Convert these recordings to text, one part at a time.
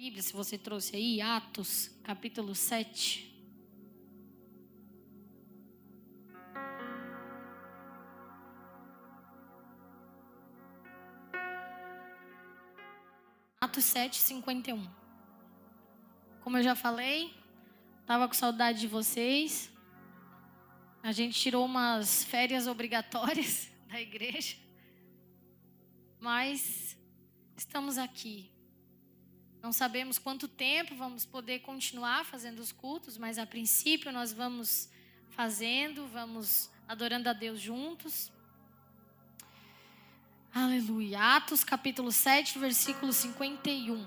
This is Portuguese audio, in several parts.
Bíblia, se você trouxe aí, Atos, capítulo 7. Atos 7, 51. Como eu já falei, estava com saudade de vocês. A gente tirou umas férias obrigatórias da igreja. Mas estamos aqui. Não sabemos quanto tempo vamos poder continuar fazendo os cultos, mas a princípio nós vamos fazendo, vamos adorando a Deus juntos. Aleluia. Atos capítulo 7, versículo 51.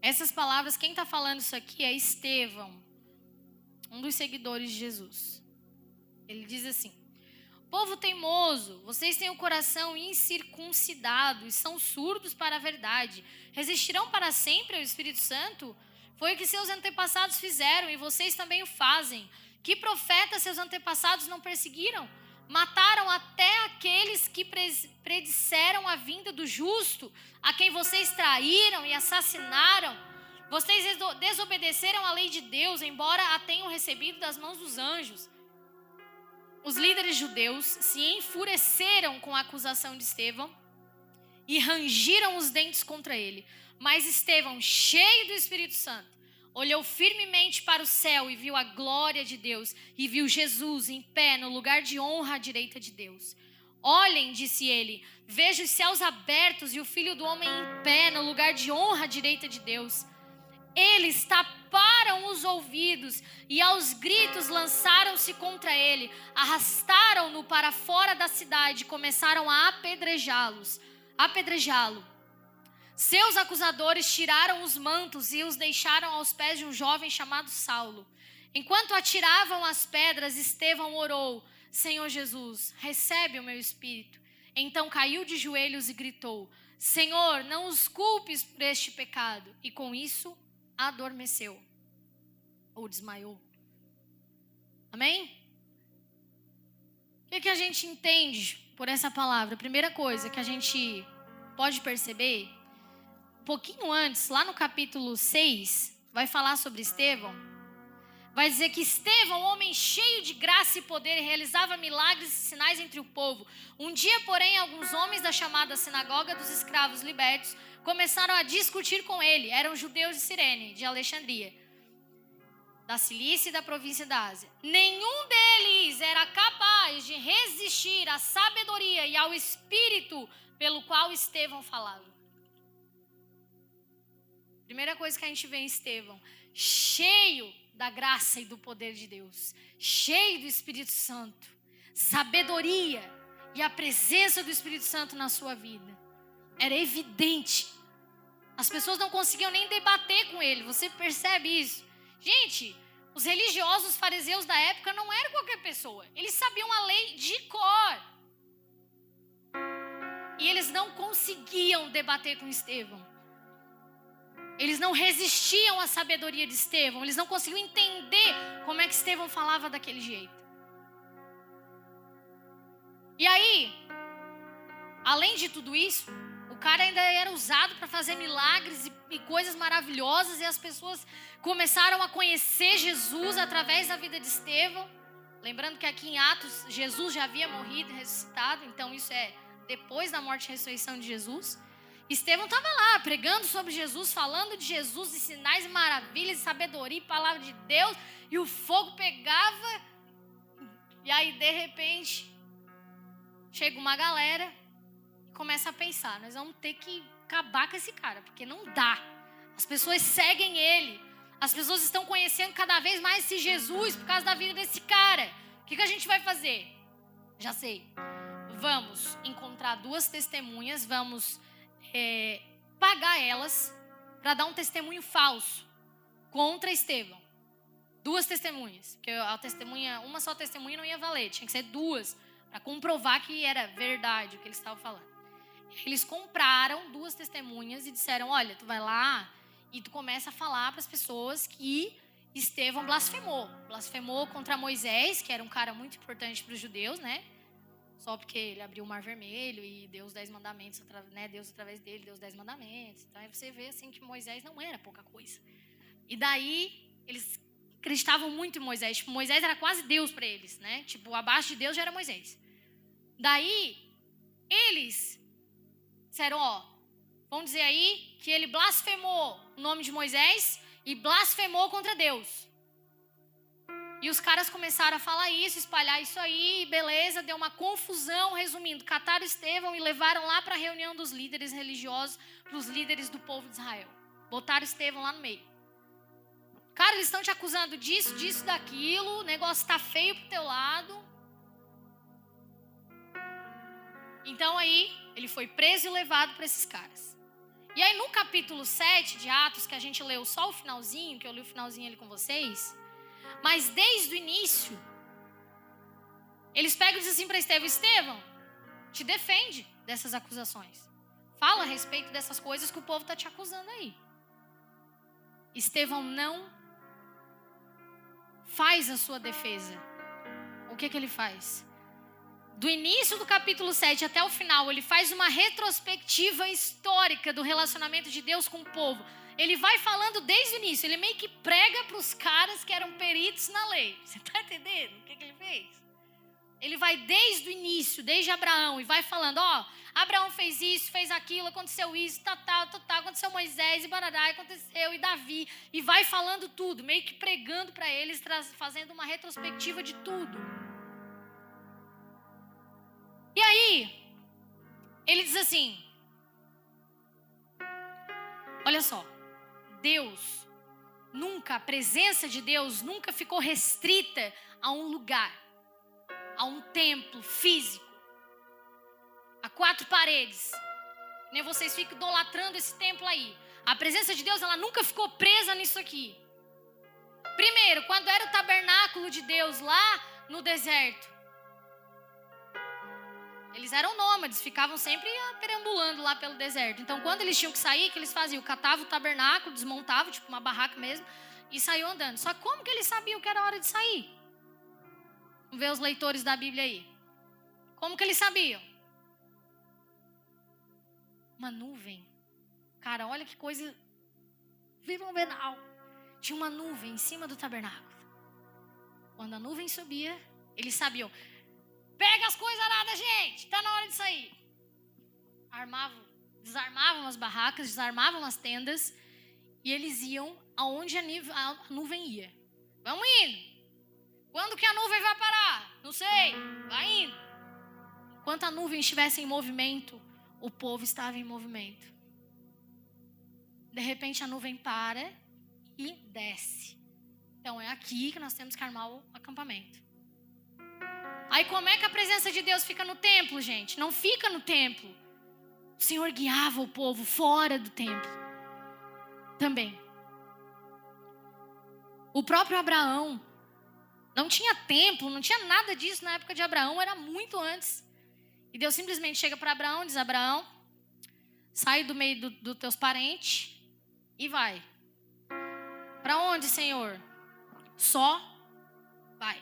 Essas palavras, quem está falando isso aqui é Estevão, um dos seguidores de Jesus. Ele diz assim: povo teimoso, vocês têm o coração incircuncidado e são surdos para a verdade. Resistirão para sempre ao Espírito Santo? Foi o que seus antepassados fizeram e vocês também o fazem. Que profetas seus antepassados não perseguiram? Mataram até aqueles que predisseram a vinda do justo, a quem vocês traíram e assassinaram. Vocês desobedeceram à lei de Deus, embora a tenham recebido das mãos dos anjos. Os líderes judeus se enfureceram com a acusação de Estevão e rangiram os dentes contra ele. Mas Estevão, cheio do Espírito Santo, olhou firmemente para o céu e viu a glória de Deus e viu Jesus em pé no lugar de honra à direita de Deus. Olhem, disse ele, vejo os céus abertos e o Filho do Homem em pé no lugar de honra à direita de Deus. Eles taparam os ouvidos e aos gritos lançaram-se contra ele, arrastaram-no para fora da cidade e começaram a apedrejá-lo. Seus acusadores tiraram os mantos e os deixaram aos pés de um jovem chamado Saulo. Enquanto atiravam as pedras, Estevão orou: Senhor Jesus, recebe o meu espírito. Então caiu de joelhos e gritou: Senhor, não os culpes por este pecado. E com isso adormeceu ou desmaiou. Amém? O que a gente entende por essa palavra? A primeira coisa que a gente pode perceber, um pouquinho antes, lá no capítulo 6, vai falar sobre Estevão. Vai dizer que Estevão, homem cheio de graça e poder, realizava milagres e sinais entre o povo. Um dia, porém, alguns homens da chamada sinagoga dos escravos libertos começaram a discutir com ele. Eram judeus de Cirene, de Alexandria, da Cilícia e da província da Ásia. Nenhum deles era capaz de resistir à sabedoria e ao espírito pelo qual Estevão falava. Primeira coisa que a gente vê em Estevão: cheio da graça e do poder de Deus, cheio do Espírito Santo, sabedoria e a presença do Espírito Santo na sua vida. Era evidente. As pessoas não conseguiam nem debater com ele. Você percebe isso? Gente, os religiosos fariseus da época não eram qualquer pessoa. Eles sabiam a lei de cor. E eles não conseguiam debater com Estevão. Eles não resistiam à sabedoria de Estevão. Eles não conseguiam entender como é que Estevão falava daquele jeito. E aí, além de tudo isso, o cara ainda era usado para fazer milagres e coisas maravilhosas. E as pessoas começaram a conhecer Jesus através da vida de Estevão. Lembrando que aqui em Atos, Jesus já havia morrido e ressuscitado. Então isso é depois da morte e ressurreição de Jesus. Estevão estava lá pregando sobre Jesus, falando de Jesus, de sinais e maravilhas, sabedoria e palavra de Deus. E o fogo pegava. E aí, de repente, chega uma galera e começa a pensar: nós vamos ter que acabar com esse cara, porque não dá. As pessoas seguem ele. As pessoas estão conhecendo cada vez mais esse Jesus por causa da vida desse cara. O que a gente vai fazer? Já sei. Vamos encontrar duas testemunhas, vamos pagar elas para dar um testemunho falso contra Estevão. Duas testemunhas, porque uma só testemunha não ia valer, tinha que ser duas para comprovar que era verdade o que eles estavam falando. Eles compraram duas testemunhas e disseram: olha, tu vai lá e tu começa a falar para as pessoas que Estevão blasfemou contra Moisés, que era um cara muito importante para os judeus, né? só porque ele abriu o Mar Vermelho e deu os 10 mandamentos, né? Deus através dele deu os 10 mandamentos. Então aí você vê assim que Moisés não era pouca coisa. E daí eles acreditavam muito em Moisés. Tipo, Moisés era quase Deus para eles, né? Tipo, abaixo de Deus já era Moisés. Daí eles disseram, vamos dizer aí que ele blasfemou o nome de Moisés e blasfemou contra Deus. E os caras começaram a falar isso, espalhar isso aí, beleza, deu uma confusão, resumindo, cataram Estevão e levaram lá para a reunião dos líderes religiosos, para os líderes do povo de Israel. Botaram Estevão lá no meio. Cara, eles estão te acusando disso, disso, daquilo, o negócio tá feio pro teu lado. Então aí, ele foi preso e levado para esses caras. E aí no capítulo 7 de Atos, que a gente leu só o finalzinho, que eu li o finalzinho ali com vocês, mas desde o início, eles pegam e dizem assim para Estevão, Estevão, te defende dessas acusações. Fala a respeito dessas coisas que o povo está te acusando aí. Estevão não faz a sua defesa. O que ele faz? Do início do capítulo 7 até o final, ele faz uma retrospectiva histórica do relacionamento de Deus com o povo. Ele vai falando desde o início, ele meio que prega para os caras que eram peritos na lei. Você está entendendo o que ele fez? Ele vai desde o início, desde Abraão, e vai falando, Abraão fez isso, fez aquilo, aconteceu isso, aconteceu Moisés, e Barará, aconteceu, e Davi, e vai falando tudo, meio que pregando para eles, fazendo uma retrospectiva de tudo. E aí, ele diz assim, olha só, a presença de Deus nunca ficou restrita a um lugar, a um templo físico, a 4 paredes. Nem vocês ficam idolatrando esse templo aí. A presença de Deus, ela nunca ficou presa nisso aqui. Primeiro, quando era o tabernáculo de Deus lá no deserto, eles eram nômades, ficavam sempre perambulando lá pelo deserto. Então, quando eles tinham que sair, o que eles faziam? Catavam o tabernáculo, desmontavam, tipo uma barraca mesmo, e saíam andando. Só que como que eles sabiam que era hora de sair? Vamos ver os leitores da Bíblia aí. Como que eles sabiam? Uma nuvem. Cara, olha que coisa fenomenal. Tinha uma nuvem em cima do tabernáculo. Quando a nuvem subia, eles sabiam. Pega as coisas aradas, gente. Está na hora de sair. Desarmavam as barracas, desarmavam as tendas. E eles iam aonde a nuvem ia. Vamos indo. Quando que a nuvem vai parar? Não sei. Vai indo. Enquanto a nuvem estivesse em movimento, o povo estava em movimento. De repente a nuvem para e desce. Então é aqui que nós temos que armar o acampamento. Aí como é que a presença de Deus fica no templo, gente? Não fica no templo. O Senhor guiava o povo fora do templo. Também. O próprio Abraão não tinha templo, não tinha nada disso na época de Abraão, era muito antes. E Deus simplesmente chega para Abraão e diz, Abraão, sai do meio dos teus parentes e vai. Para onde, Senhor? Só vai.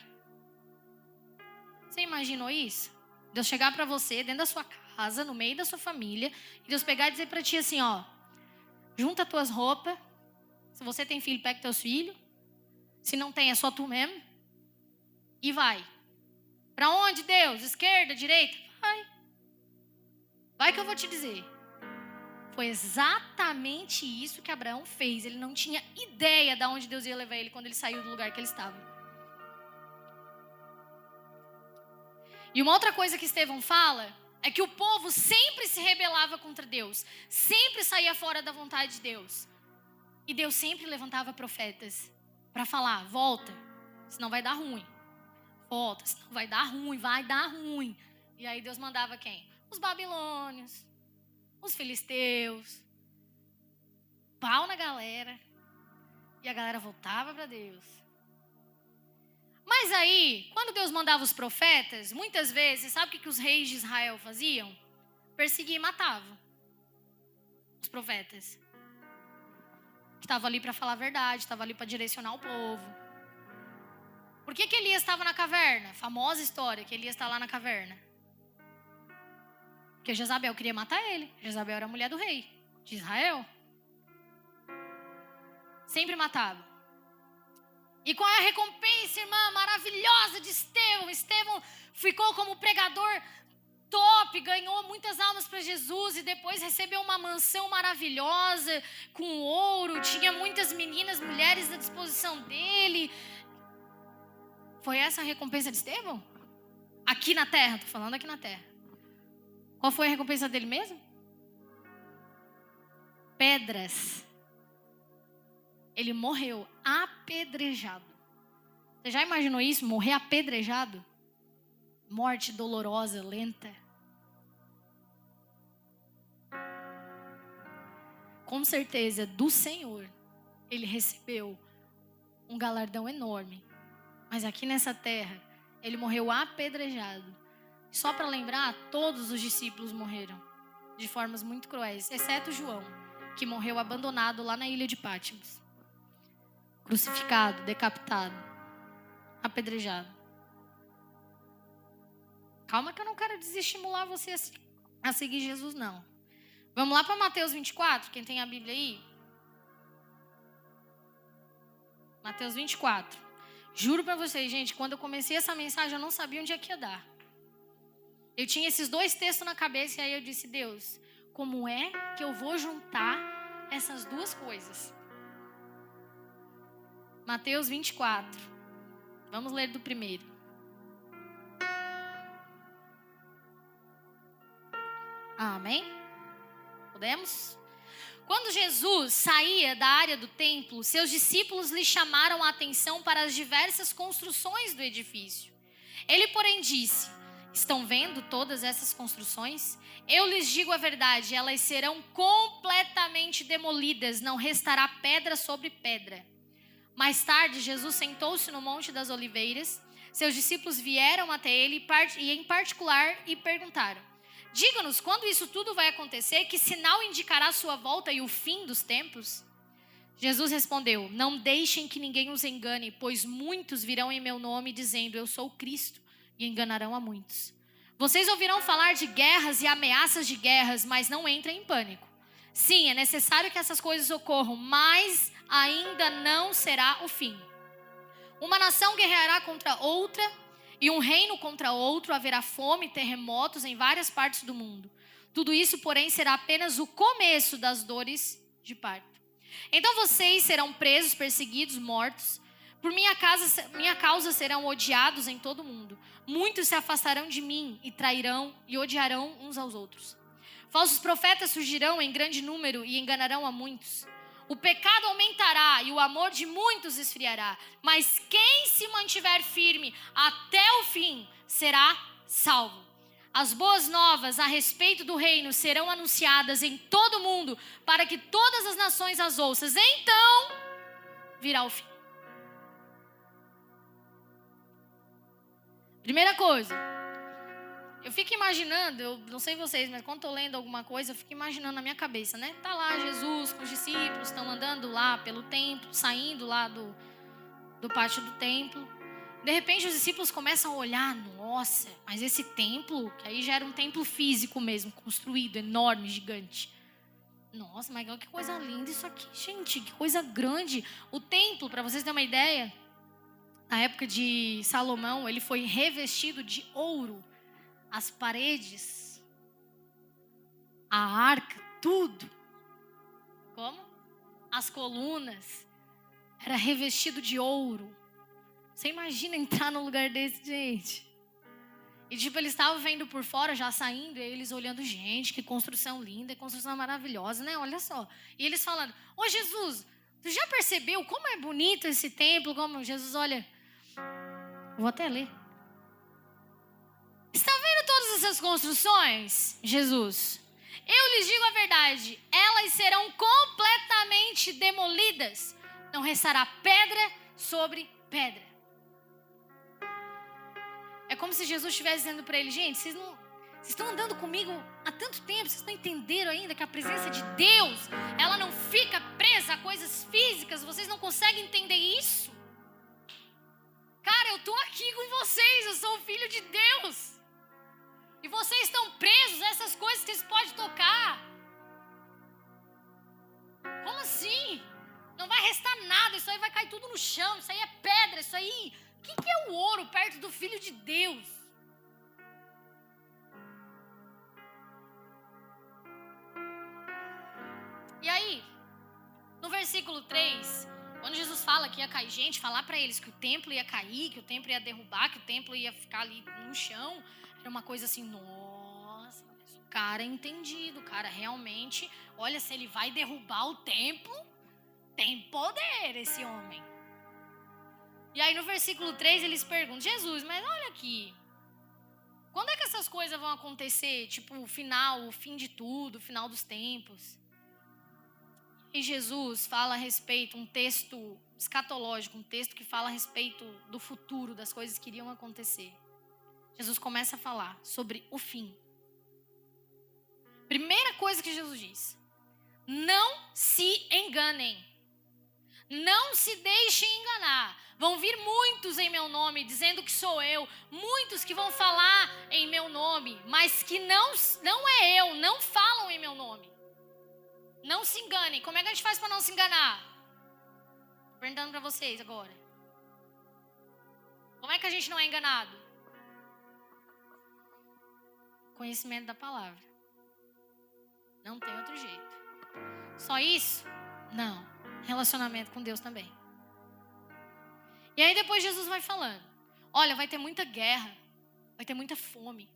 Você imaginou isso? Deus chegar para você dentro da sua casa, no meio da sua família, e Deus pegar e dizer para ti assim, junta as tuas roupas. Se você tem filho, pega teus filhos. Se não tem, é só tu mesmo. E vai. Para onde, Deus? Esquerda, direita? Vai. Vai que eu vou te dizer. Foi exatamente isso que Abraão fez. Ele não tinha ideia de onde Deus ia levar ele quando ele saiu do lugar que ele estava. E uma outra coisa que Estevão fala é que o povo sempre se rebelava contra Deus. Sempre saía fora da vontade de Deus. E Deus sempre levantava profetas para falar, volta, senão vai dar ruim. Volta, senão vai dar ruim. E aí Deus mandava quem? Os babilônios, os filisteus, pau na galera. E a galera voltava para Deus. Mas aí, quando Deus mandava os profetas, muitas vezes, sabe o que os reis de Israel faziam? Perseguiam e matavam os profetas. Estava ali para falar a verdade, estava ali para direcionar o povo. Por que Elias estava na caverna? Famosa história que Elias está lá na caverna. Porque Jezabel queria matar ele. Jezabel era a mulher do rei de Israel. Sempre matava. E qual é a recompensa, irmã, maravilhosa de Estevão? Estevão ficou como pregador top, ganhou muitas almas para Jesus e depois recebeu uma mansão maravilhosa com ouro, tinha muitas meninas, mulheres à disposição dele. Foi essa a recompensa de Estevão? Aqui na terra, estou falando aqui na terra. Qual foi a recompensa dele mesmo? Pedras. Ele morreu apedrejado. Você já imaginou isso? Morrer apedrejado? Morte dolorosa, lenta. Com certeza, do Senhor, ele recebeu um galardão enorme. Mas aqui nessa terra, ele morreu apedrejado. Só para lembrar, todos os discípulos morreram de formas muito cruéis, exceto João, que morreu abandonado lá na ilha de Pátimos. Crucificado, decapitado, apedrejado. Calma que eu não quero desestimular você a seguir Jesus, não. Vamos lá para Mateus 24, quem tem a Bíblia aí? Mateus 24. Juro para vocês, gente, quando eu comecei essa mensagem, eu não sabia onde é que ia dar. Eu tinha esses dois textos na cabeça e aí eu disse, Deus, como é que eu vou juntar essas duas coisas? Mateus 24. Vamos ler do primeiro. Amém? Podemos? Quando Jesus saía da área do templo, seus discípulos lhe chamaram a atenção para as diversas construções do edifício. Ele, porém, disse, estão vendo todas essas construções? Eu lhes digo a verdade, elas serão completamente demolidas, não restará pedra sobre pedra. Mais tarde, Jesus sentou-se no Monte das Oliveiras. Seus discípulos vieram até ele e em particular e perguntaram, diga-nos quando isso tudo vai acontecer, que sinal indicará a sua volta e o fim dos tempos? Jesus respondeu, não deixem que ninguém os engane, pois muitos virão em meu nome dizendo, eu sou o Cristo, e enganarão a muitos. Vocês ouvirão falar de guerras e ameaças de guerras, mas não entrem em pânico. Sim, é necessário que essas coisas ocorram, mas ainda não será o fim. Uma nação guerreará contra outra, e um reino contra outro, haverá fome e terremotos em várias partes do mundo. Tudo isso, porém, será apenas o começo das dores de parto. Então vocês serão presos, perseguidos, mortos. Por minha causa serão odiados em todo o mundo. Muitos se afastarão de mim e trairão e odiarão uns aos outros. Falsos profetas surgirão em grande número e enganarão a muitos. O pecado aumentará e o amor de muitos esfriará. Mas quem se mantiver firme até o fim será salvo. As boas novas a respeito do reino serão anunciadas em todo o mundo para que todas as nações as ouçam. Então virá o fim. Primeira coisa, eu fico imaginando, eu não sei vocês, mas quando estou lendo alguma coisa, eu fico imaginando na minha cabeça, né? Tá lá Jesus com os discípulos, estão andando lá pelo templo, saindo lá do pátio do templo. De repente os discípulos começam a olhar, nossa, mas esse templo, que aí já era um templo físico mesmo, construído, enorme, gigante. Nossa, mas que coisa linda isso aqui, gente, que coisa grande. O templo, para vocês terem uma ideia, na época de Salomão, ele foi revestido de ouro. As paredes, a arca, tudo. Como? As colunas, era revestido de ouro. Você imagina entrar num lugar desse, gente? E tipo, eles estavam vendo por fora, já saindo, e eles olhando, gente, que construção linda, que construção maravilhosa, né? Olha só. E eles falando, ô Jesus, tu já percebeu como é bonito esse templo? Como Jesus, olha, vou até ler. Está vendo todas essas construções, Jesus? Eu lhes digo a verdade, elas serão completamente demolidas. Não restará pedra sobre pedra. É como se Jesus estivesse dizendo para ele, gente, vocês estão andando comigo há tanto tempo, vocês não entenderam ainda que a presença de Deus, ela não fica presa a coisas físicas, vocês não conseguem entender isso? Cara, eu estou aqui com vocês, eu sou o Filho de Deus. E vocês estão presos a essas coisas que vocês podem tocar. Como assim? Não vai restar nada, isso aí vai cair tudo no chão, isso aí é pedra, isso aí... O que é o ouro perto do Filho de Deus? E aí, no versículo 3, quando Jesus fala que ia cair gente, falar para eles que o templo ia cair, que o templo ia derrubar, que o templo ia ficar ali no chão, era uma coisa assim, nossa, o cara é entendido, o cara realmente, olha, se ele vai derrubar o templo, tem poder esse homem. E aí no versículo 3 eles perguntam, Jesus, mas olha aqui, quando é que essas coisas vão acontecer? Tipo, o fim de tudo, o final dos tempos. E Jesus fala a respeito, um texto escatológico, um texto que fala a respeito do futuro, das coisas que iriam acontecer. Jesus começa a falar sobre o fim. Primeira coisa que Jesus diz, não se enganem. Não se deixem enganar. Vão vir muitos em meu nome, dizendo que sou eu. Muitos que vão falar em meu nome, mas que não é eu, não falam em meu nome. Não se enganem. Como é que a gente faz para não se enganar? Perguntando para vocês agora. Como é que a gente não é enganado? Conhecimento da palavra. Não tem outro jeito. Só isso? Não. Relacionamento com Deus também. E aí depois Jesus vai falando, olha, vai ter muita guerra, vai ter muita fome,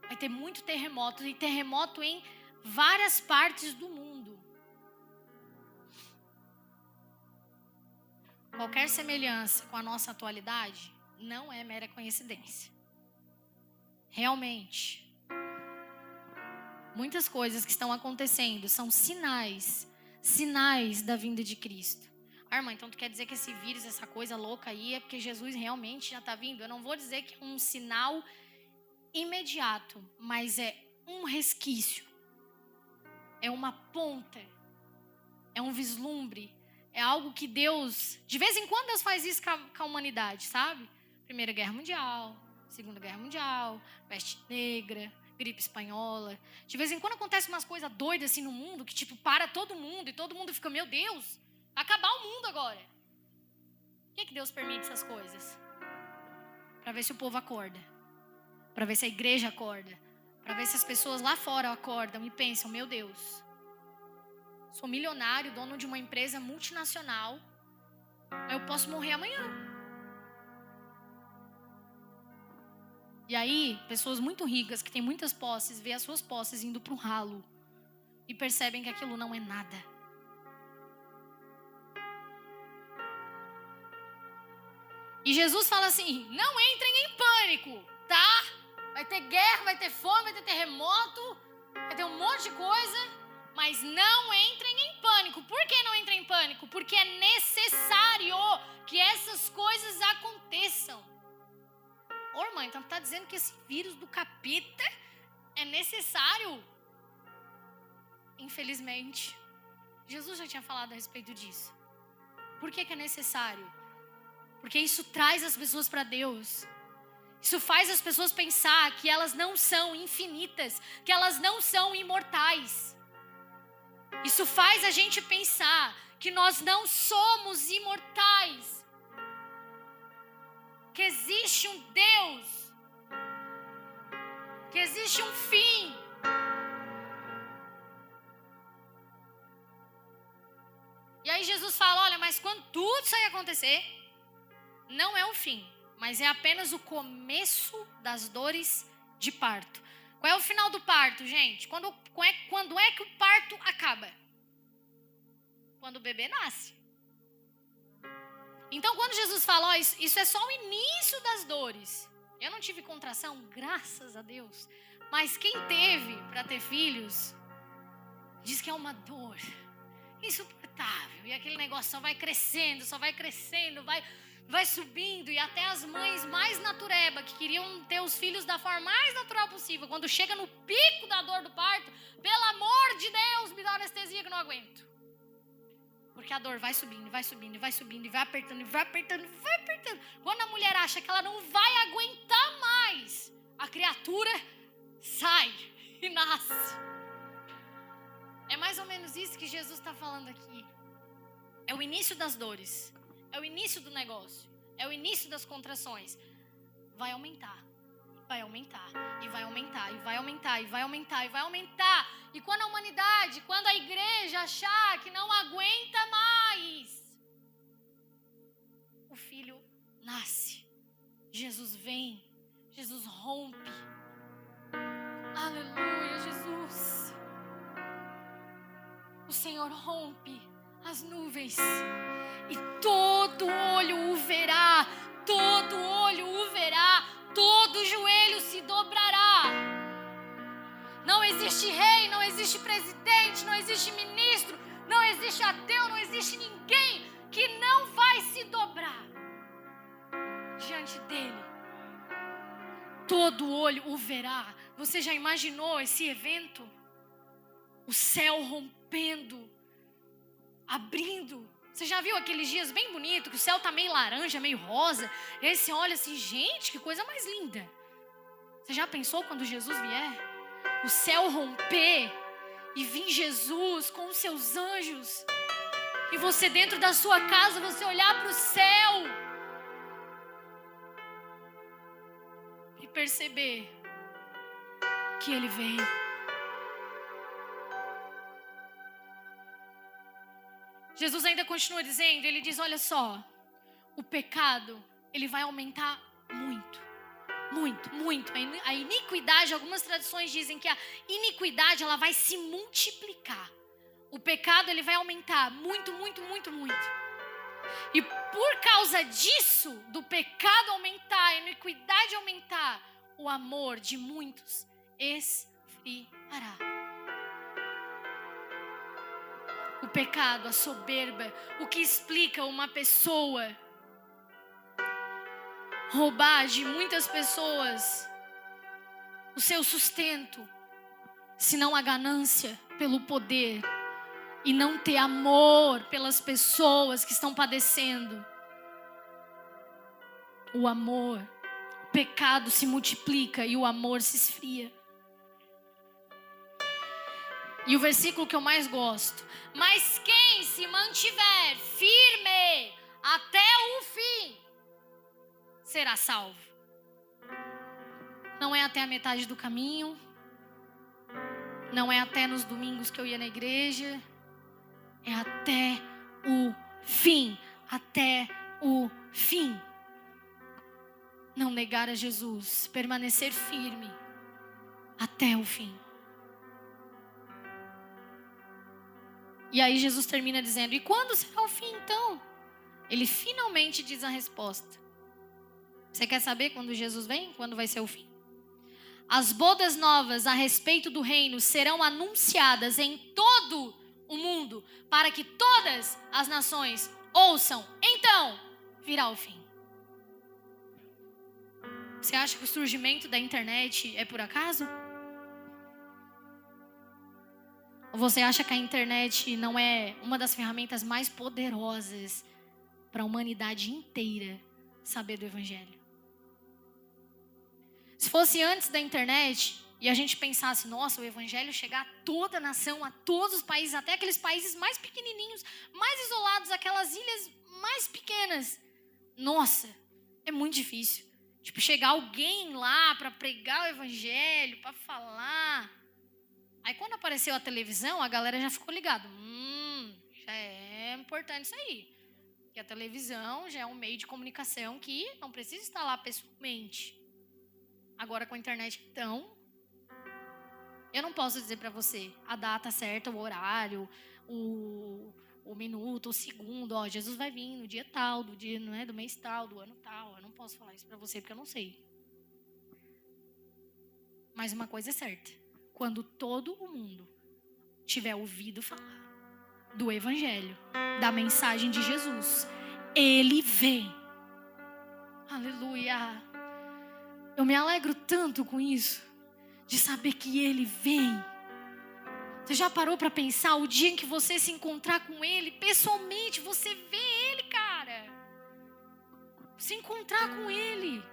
vai ter muito terremoto, e terremoto em várias partes do mundo. Qualquer semelhança com a nossa atualidade não é mera coincidência. Realmente, muitas coisas que estão acontecendo são sinais da vinda de Cristo. Ah, irmã, então tu quer dizer que esse vírus, essa coisa louca aí, é porque Jesus realmente já está vindo? Eu não vou dizer que é um sinal imediato, mas é um resquício. É uma ponta. É um vislumbre. É algo que Deus, de vez em quando Deus faz isso com a humanidade, sabe? Primeira Guerra Mundial, Segunda Guerra Mundial, peste negra, gripe espanhola. De vez em quando acontece umas coisas doidas assim no mundo, que tipo, para todo mundo, e todo mundo fica, meu Deus, vai acabar o mundo agora. Por que Deus permite essas coisas? Para ver se o povo acorda. Para ver se a igreja acorda. Para ver se as pessoas lá fora acordam e pensam, meu Deus, sou milionário, dono de uma empresa multinacional, eu posso morrer amanhã. E aí, pessoas muito ricas, que têm muitas posses, vê as suas posses indo para o ralo e percebem que aquilo não é nada. E Jesus fala assim, não entrem em pânico, tá? Vai ter guerra, vai ter fome, vai ter terremoto, vai ter um monte de coisa, mas não entrem em pânico. Por que não entrem em pânico? Porque é necessário que essas coisas aconteçam. Ô, irmã, então tá dizendo que esse vírus do capeta é necessário? Infelizmente, Jesus já tinha falado a respeito disso. Por que é necessário? Porque isso traz as pessoas para Deus. Isso faz as pessoas pensar que elas não são infinitas, que elas não são imortais. Isso faz a gente pensar que nós não somos imortais. Que existe um Deus. Que existe um fim. E aí Jesus fala, olha, mas quando tudo isso aí acontecer, não é o fim, mas é apenas o começo das dores de parto. Qual é o final do parto, gente? Quando é que o parto acaba? Quando o bebê nasce. Então, quando Jesus fala, ó, isso é só o início das dores. Eu não tive contração, graças a Deus. Mas quem teve para ter filhos, diz que é uma dor insuportável. E aquele negócio só vai crescendo, vai subindo. E até as mães mais natureba, que queriam ter os filhos da forma mais natural possível, quando chega no pico da dor do parto, pelo amor de Deus, me dá anestesia que eu não aguento. Porque a dor vai subindo, vai subindo, vai subindo, e vai apertando, e vai apertando, e vai apertando. Quando a mulher acha que ela não vai aguentar mais, a criatura sai e nasce. É mais ou menos isso que Jesus está falando aqui. É o início das dores, é o início do negócio, é o início das contrações. Vai aumentar, vai aumentar, e vai aumentar, e vai aumentar, e vai aumentar, e vai aumentar. E quando a humanidade, quando a igreja achar que não aguenta mais, o Filho nasce, Jesus vem, Jesus rompe. Aleluia, Jesus. O Senhor rompe as nuvens e todo olho o verá, todo olho o verá, todo joelho se dobrará. Não existe rei, não existe presidente, não existe ministro, não existe ateu, não existe ninguém que não vai se dobrar diante dele. Todo olho o verá. Você já imaginou esse evento? O céu rompendo, abrindo. Você já viu aqueles dias bem bonitos, que o céu tá meio laranja, meio rosa? E aí você olha assim, gente, que coisa mais linda. Você já pensou quando Jesus vier? O céu romper e vir Jesus com os seus anjos. E você dentro da sua casa, você olhar para o céu. E perceber que Ele veio. Jesus ainda continua dizendo, ele diz, olha só, o pecado, ele vai aumentar muito, muito, muito. A iniquidade, algumas tradições dizem que a iniquidade, ela vai se multiplicar. O pecado, ele vai aumentar muito, muito, muito, muito. E por causa disso, do pecado aumentar, a iniquidade aumentar, o amor de muitos esfriará. O pecado, a soberba, o que explica uma pessoa roubar de muitas pessoas o seu sustento, senão a ganância pelo poder e não ter amor pelas pessoas que estão padecendo. O amor, o pecado se multiplica e o amor se esfria. E o versículo que eu mais gosto, mas quem se mantiver firme até o fim, será salvo. Não é até a metade do caminho, não é até nos domingos que eu ia na igreja, é até o fim, até o fim. Não negar a Jesus, permanecer firme até o fim. E aí Jesus termina dizendo, e quando será o fim então? Ele finalmente diz a resposta. Você quer saber quando Jesus vem? Quando vai ser o fim? As bodas novas a respeito do reino serão anunciadas em todo o mundo, para que todas as nações ouçam. Então, virá o fim. Você acha que o surgimento da internet é por acaso? Ou você acha que a internet não é uma das ferramentas mais poderosas para a humanidade inteira saber do Evangelho? Se fosse antes da internet e a gente pensasse, nossa, o Evangelho chegar a toda a nação, a todos os países, até aqueles países mais pequenininhos, mais isolados, aquelas ilhas mais pequenas. Nossa, é muito difícil. Tipo, chegar alguém lá para pregar o Evangelho, para falar. Aí quando apareceu a televisão, a galera já ficou ligada. Já é importante isso aí. Porque a televisão já é um meio de comunicação que não precisa estar lá pessoalmente. Agora com a internet, então, eu não posso dizer para você a data certa, o horário, o minuto, o segundo. Ó, Jesus vai vir no dia tal, do dia, não é, do mês tal, do ano tal. Eu não posso falar isso para você porque eu não sei. Mas uma coisa é certa. Quando todo o mundo tiver ouvido falar do Evangelho, da mensagem de Jesus, Ele vem. Aleluia. Eu me alegro tanto com isso, de saber que Ele vem. Você já parou para pensar o dia em que você se encontrar com Ele, pessoalmente, você vê Ele, cara. Se encontrar com Ele.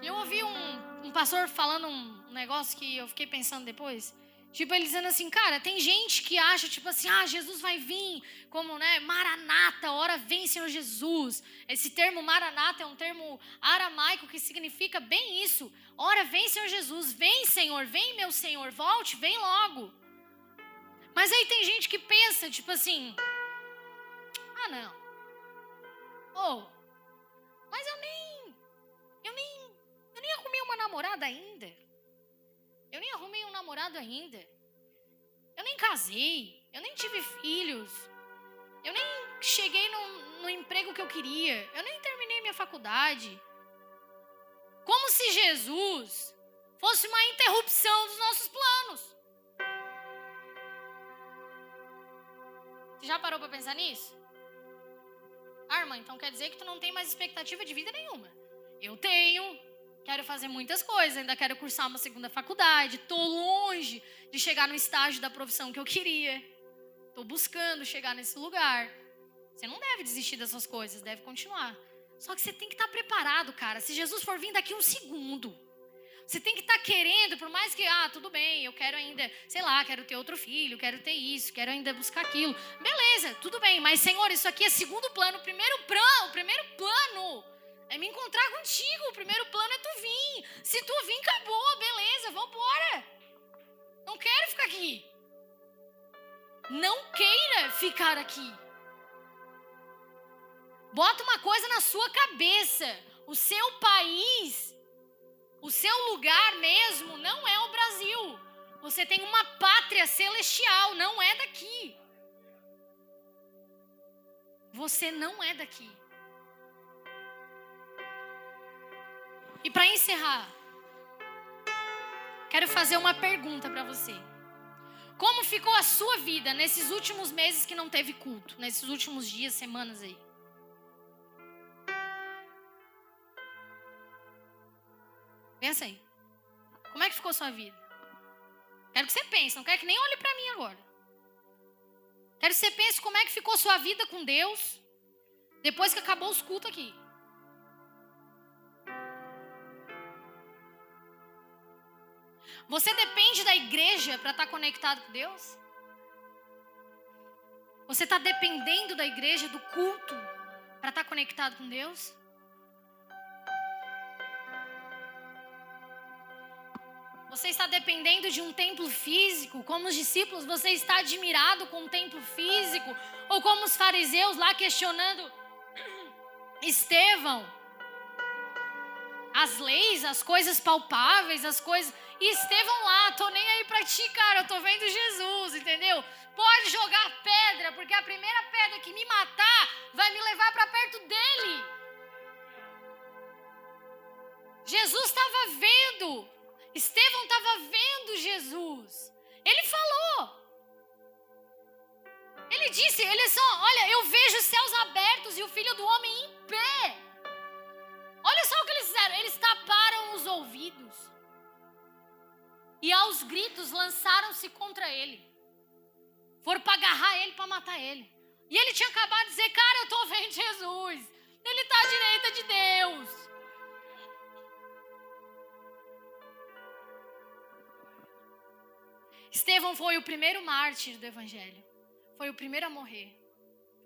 Eu ouvi um pastor falando um negócio que eu fiquei pensando depois. Tipo, ele dizendo assim, cara, tem gente que acha, tipo assim, Jesus vai vir como, né, Maranata, ora vem, Senhor Jesus. Esse termo Maranata é um termo aramaico que significa bem isso. Ora vem, Senhor Jesus, vem, Senhor, vem, meu Senhor, volte, vem logo. Mas aí tem gente que pensa, tipo assim, não. Mas eu nem arrumei uma namorada ainda. Eu nem arrumei um namorado ainda. Eu nem casei. Eu nem tive filhos. Eu nem cheguei no emprego que eu queria. Eu nem terminei minha faculdade. Como se Jesus fosse uma interrupção dos nossos planos. Você já parou para pensar nisso? Irmã, então quer dizer que tu não tem mais expectativa de vida nenhuma. Eu tenho. Quero fazer muitas coisas, ainda quero cursar uma segunda faculdade. Estou longe de chegar no estágio da profissão que eu queria. Estou buscando chegar nesse lugar. Você não deve desistir dessas coisas, deve continuar. Só que você tem que estar preparado, cara. Se Jesus for vir daqui um segundo, você tem que estar querendo, por mais que, tudo bem, eu quero ainda, sei lá, quero ter outro filho, quero ter isso, quero ainda buscar aquilo. Beleza, tudo bem, mas Senhor, isso aqui é segundo plano. O primeiro plano é me encontrar contigo. O primeiro plano é tu vir. Se tu vir, acabou, beleza, vambora. Não quero ficar aqui. Não queira ficar aqui. Bota uma coisa na sua cabeça. O seu país, o seu lugar mesmo não é o Brasil. Você tem uma pátria celestial, não é daqui. Você não é daqui. E para encerrar, quero fazer uma pergunta para você. Como ficou a sua vida nesses últimos meses que não teve culto? Nesses últimos dias, semanas aí? Pensa aí. Como é que ficou a sua vida? Quero que você pense, não quero que nem olhe para mim agora. Quero que você pense como é que ficou a sua vida com Deus depois que acabou os cultos aqui. Você depende da igreja para estar conectado com Deus? Você está dependendo da igreja, do culto, para estar conectado com Deus? Você está dependendo de um templo físico? Como os discípulos, você está admirado com um templo físico? Ou como os fariseus lá questionando Estevão? As leis, as coisas palpáveis, as coisas... E Estevão lá, tô nem aí pra ti, cara, eu tô vendo Jesus, entendeu? Pode jogar pedra, porque a primeira pedra que me matar vai me levar pra perto dele. Jesus estava vendo, Estevão estava vendo Jesus. Ele falou. Ele disse, olha, eu vejo os céus abertos e o Filho do Homem em pé. Olha só o que eles fizeram, eles taparam os ouvidos. E aos gritos lançaram-se contra ele. Foram para agarrar ele, para matar ele. E ele tinha acabado de dizer, cara, eu estou vendo Jesus. Ele está à direita de Deus. Estevão foi o primeiro mártir do Evangelho. Foi o primeiro a morrer.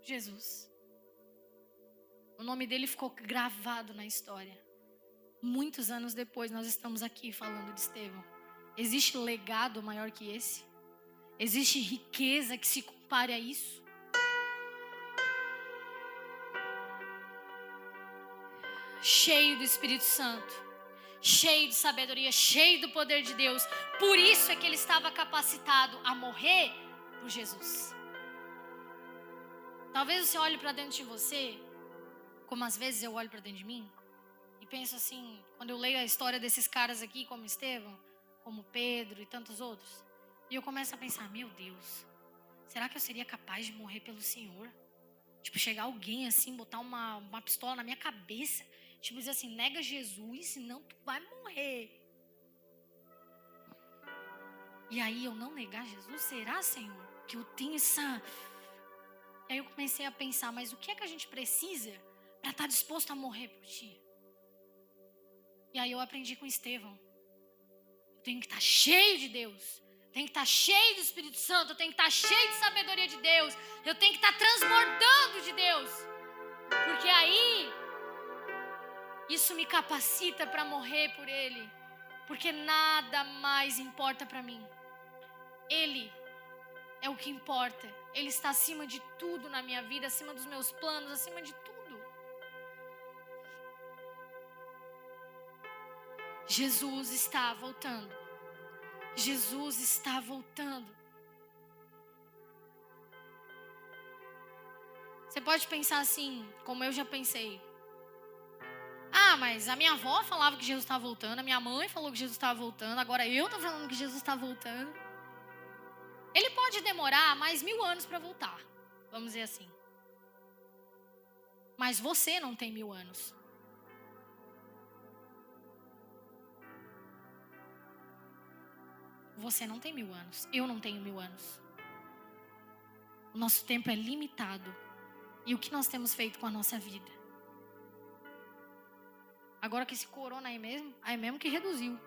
Jesus. O nome dele ficou gravado na história. Muitos anos depois, nós estamos aqui falando de Estevão. Existe legado maior que esse? Existe riqueza que se compare a isso? Cheio do Espírito Santo, cheio de sabedoria, cheio do poder de Deus. Por isso é que ele estava capacitado a morrer por Jesus. Talvez você olhe para dentro de você, como às vezes eu olho para dentro de mim, e penso assim, quando eu leio a história desses caras aqui, como Estevão, como Pedro e tantos outros, e eu começo a pensar, meu Deus, será que eu seria capaz de morrer pelo Senhor? Tipo, chegar alguém assim, botar uma pistola na minha cabeça, tipo, dizer assim, nega Jesus, senão tu vai morrer. E aí eu não negar Jesus, será, Senhor? Que eu tenho essa... E aí eu comecei a pensar, mas o que é que a gente precisa para estar disposto a morrer por ti? E aí eu aprendi com Estevão. Eu tenho que estar cheio de Deus. Eu tenho que estar cheio do Espírito Santo. Eu tenho que estar cheio de sabedoria de Deus. Eu tenho que estar transbordando de Deus. Porque aí, isso me capacita para morrer por Ele. Porque nada mais importa para mim. Ele é o que importa. Ele está acima de tudo na minha vida, acima dos meus planos, acima de tudo. Jesus está voltando. Jesus está voltando. Você pode pensar assim, como eu já pensei. Ah, mas a minha avó falava que Jesus estava voltando, a minha mãe falou que Jesus estava voltando, agora eu estou falando que Jesus está voltando. Ele pode demorar mais 1000 anos para voltar, vamos dizer assim. Mas você não tem 1000 anos. Você não tem 1000 anos, eu não tenho 1000 anos. O nosso tempo é limitado. E o que nós temos feito com a nossa vida? Agora que esse corona aí mesmo que reduziu.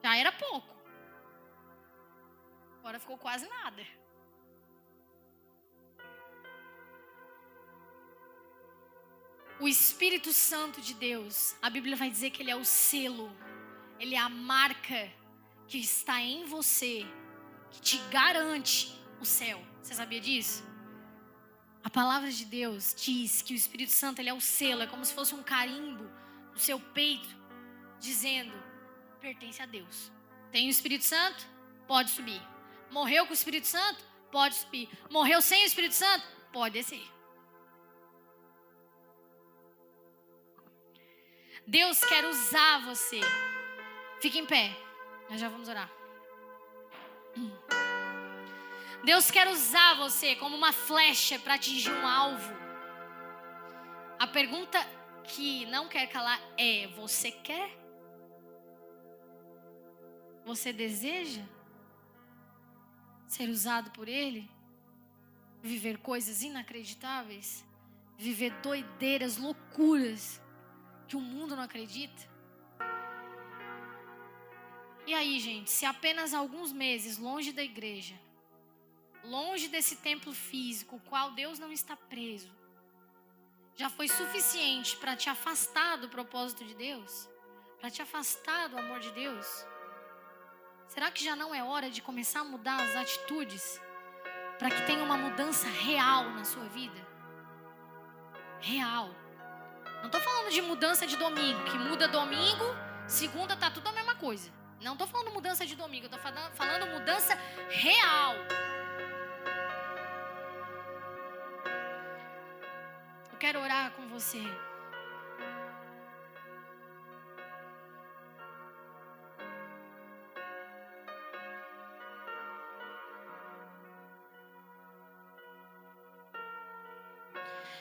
Já era pouco. Agora ficou quase nada. O Espírito Santo de Deus, a Bíblia vai dizer que Ele é o selo. Ele é a marca que está em você, que te garante o céu. Você sabia disso? A palavra de Deus diz que o Espírito Santo, ele é o selo, é como se fosse um carimbo no seu peito, dizendo, pertence a Deus. Tem o Espírito Santo? Pode subir. Morreu com o Espírito Santo? Pode subir. Morreu sem o Espírito Santo? Pode descer. Deus quer usar você. Fique em pé, nós já vamos orar. Deus quer usar você como uma flecha para atingir um alvo. A pergunta que não quer calar é: você quer? Você deseja ser usado por Ele? Viver coisas inacreditáveis? Viver doideiras, loucuras que o mundo não acredita? E aí, gente, se apenas alguns meses longe da igreja, longe desse templo físico, o qual Deus não está preso, já foi suficiente para te afastar do propósito de Deus? Para te afastar do amor de Deus? Será que já não é hora de começar a mudar as atitudes? Para que tenha uma mudança real na sua vida? Real. Não estou falando de mudança de domingo, que muda domingo, segunda tá tudo a mesma coisa. Não estou falando mudança de domingo, eu estou falando mudança real. Eu quero orar com você.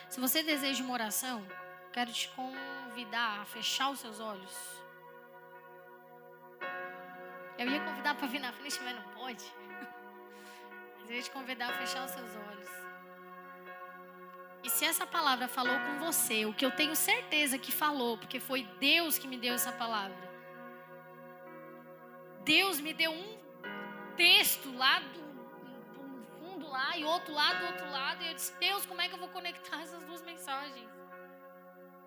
Se você deseja uma oração, quero te convidar a fechar os seus olhos. Eu ia convidar para vir na frente, mas não pode. Mas eu ia te convidar a fechar os seus olhos. E se essa palavra falou com você, o que eu tenho certeza que falou, porque foi Deus que me deu essa palavra. Deus me deu um texto lá do fundo lá e outro lá do outro lado. E eu disse, Deus, como é que eu vou conectar essas duas mensagens?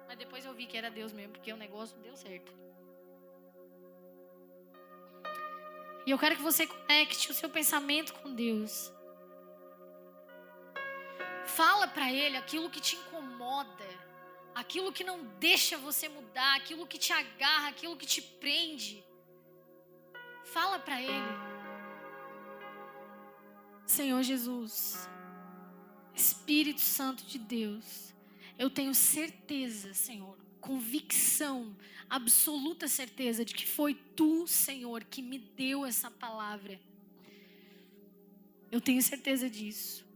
Mas depois eu vi que era Deus mesmo, porque o negócio deu certo. E eu quero que você conecte o seu pensamento com Deus. Fala para Ele aquilo que te incomoda, aquilo que não deixa você mudar, aquilo que te agarra, aquilo que te prende. Fala para Ele. Senhor Jesus, Espírito Santo de Deus, eu tenho certeza, Senhor, convicção, absoluta certeza de que foi Tu, Senhor, que me deu essa palavra. Eu tenho certeza disso.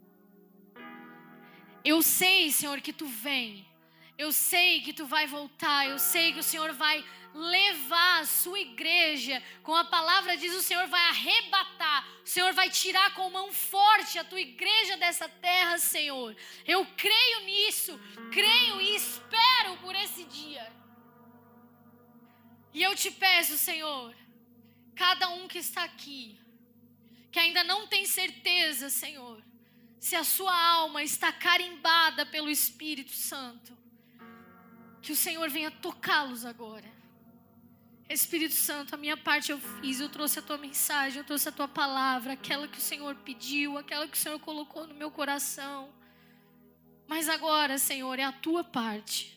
Eu sei, Senhor, que Tu vem. Eu sei que Tu vai voltar. Eu sei que o Senhor vai levar a Sua igreja. Como a palavra diz, o Senhor vai arrebatar. O Senhor vai tirar com mão forte a Tua igreja dessa terra, Senhor. Eu creio nisso. Creio e espero por esse dia. E eu te peço, Senhor, cada um que está aqui, que ainda não tem certeza, Senhor, se a sua alma está carimbada pelo Espírito Santo, que o Senhor venha tocá-los agora. Espírito Santo, a minha parte eu fiz, eu trouxe a tua mensagem, eu trouxe a tua palavra, aquela que o Senhor pediu, aquela que o Senhor colocou no meu coração. Mas agora, Senhor, é a tua parte.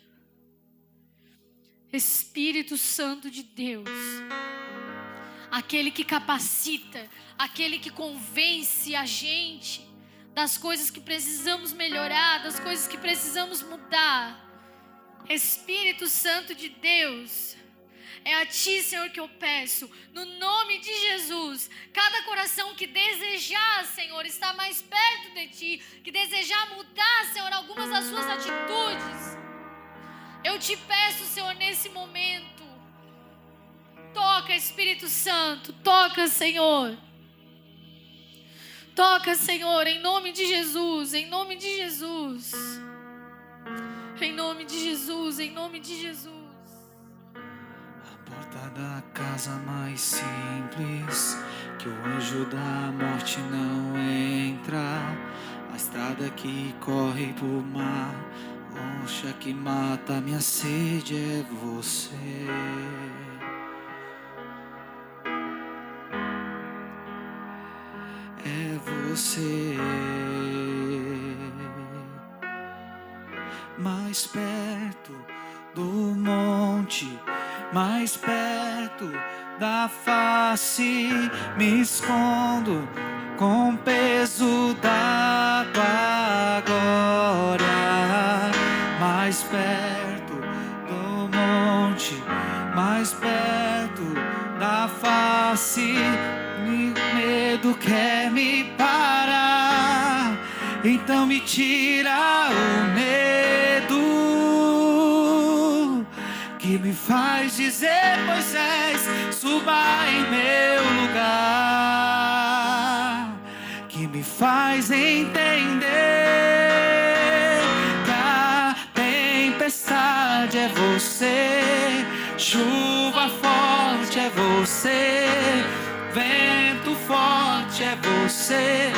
Espírito Santo de Deus, aquele que capacita, aquele que convence a gente das coisas que precisamos melhorar, das coisas que precisamos mudar. Espírito Santo de Deus, é a Ti, Senhor, que eu peço, no nome de Jesus, cada coração que desejar, Senhor, estar mais perto de Ti, que desejar mudar, Senhor, algumas das suas atitudes, eu te peço, Senhor, nesse momento, toca, Espírito Santo, toca, Senhor. Toca, Senhor, em nome de Jesus, em nome de Jesus. Em nome de Jesus, em nome de Jesus. A porta da casa mais simples, que o anjo da morte não entra. A estrada que corre por mar, rocha que mata minha sede é você. É você. Mais perto do monte, mais perto da face, me escondo com o peso da tua glória. Mais perto do monte, mais perto da face, medo quer me parar, então me tira o medo que me faz dizer: Moisés, suba em meu lugar, que me faz entender que a tempestade é você, chuva forte é você, vento forte é você,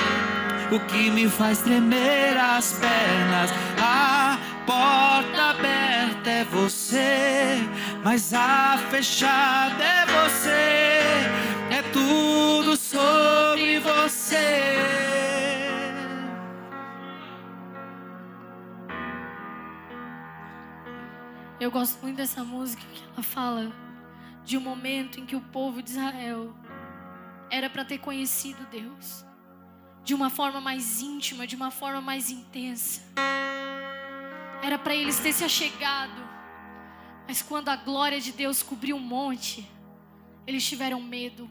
o que me faz tremer as pernas. A porta aberta é você, mas a fechada é você. É tudo sobre você. Eu gosto muito dessa música, que ela fala de um momento em que o povo de Israel era para ter conhecido Deus de uma forma mais íntima, de uma forma mais intensa. Era para eles ter se achegado. Mas quando a glória de Deus cobriu o monte, eles tiveram medo.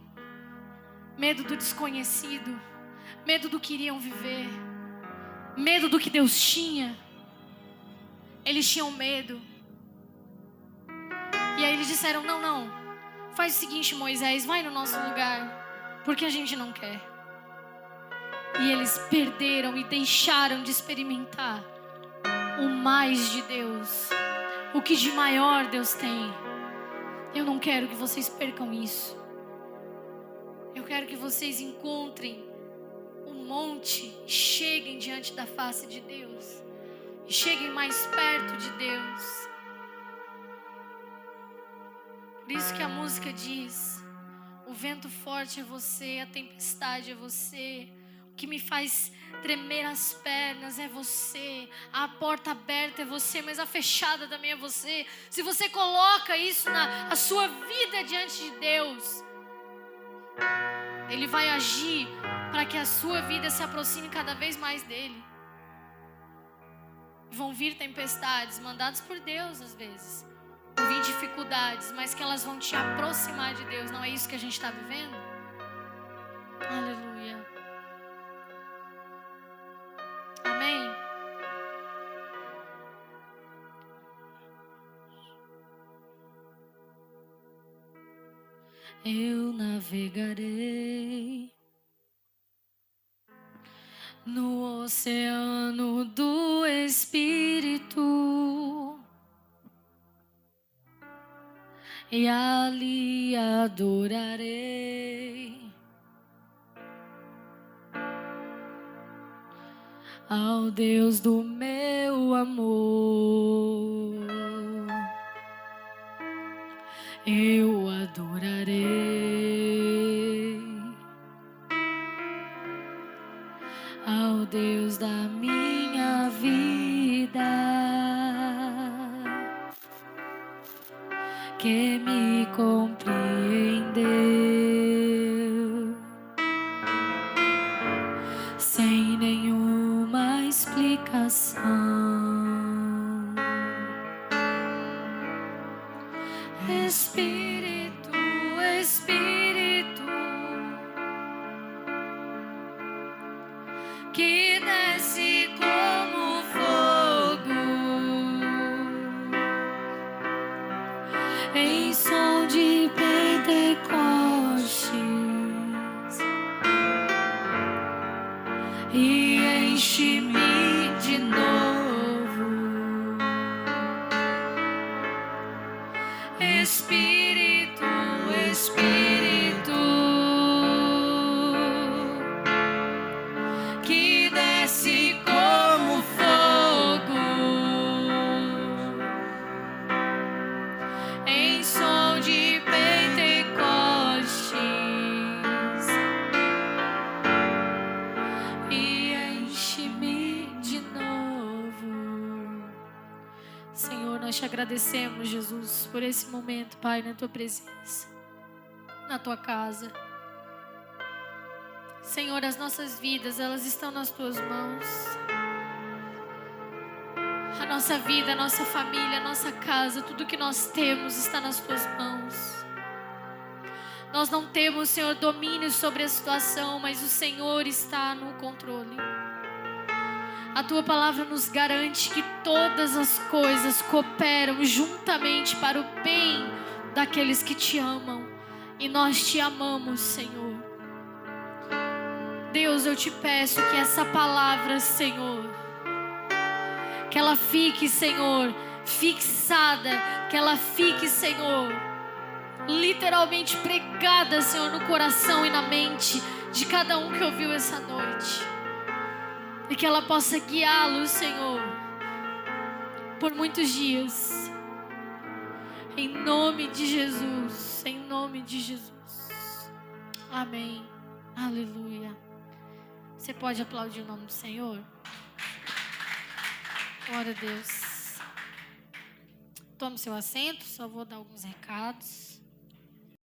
Medo do desconhecido. Medo do que iriam viver. Medo do que Deus tinha. Eles tinham medo. E aí eles disseram: não, faz o seguinte, Moisés, vai no nosso lugar, porque a gente não quer. E eles perderam e deixaram de experimentar o mais de Deus, o que de maior Deus tem. Eu não quero que vocês percam isso. Eu quero que vocês encontrem o monte, cheguem diante da face de Deus, e cheguem mais perto de Deus. Por isso que a música diz: o vento forte é você, a tempestade é você, o que me faz tremer as pernas é você, a porta aberta é você, mas a fechada também é você. Se você coloca isso na sua vida diante de Deus, Ele vai agir para que a sua vida se aproxime cada vez mais dEle. Vão vir tempestades mandadas por Deus às vezes, vão vir dificuldades, mas que elas vão te aproximar de Deus. Não é isso que a gente está vivendo? Aleluia. Amém? Eu navegarei no oceano do Espírito. e ali adorarei ao Deus do meu amor. Eu adorarei ao Deus da minha vida, que me compreendeu sem nenhuma explicação. Espírito, Espírito, que desce como fogo em som de Pentecostes e enche-me de novo. Espírito, Espírito, que desce como fogo em som de Pentecostes e enche-me de novo. Senhor, nós te agradecemos, Jesus, por esse momento, Pai, na tua presença, na tua casa. Senhor, as nossas vidas, elas estão nas tuas mãos. A nossa vida, a nossa família, a nossa casa, tudo que nós temos está nas tuas mãos. Nós não temos, Senhor, domínio sobre a situação, mas o Senhor está no controle. A tua palavra nos garante que todas as coisas cooperam juntamente para o bem daqueles que te amam. E nós te amamos, Senhor. Deus, eu te peço que essa palavra, Senhor, que ela fique, Senhor, fixada, que ela fique, Senhor, literalmente pregada, Senhor, no coração e na mente de cada um que ouviu essa noite. E que ela possa guiá-lo, Senhor, por muitos dias. Em nome de Jesus, em nome de Jesus. Amém. Aleluia. Você pode aplaudir o nome do Senhor? Glória a Deus. Tome seu assento, só vou dar alguns recados.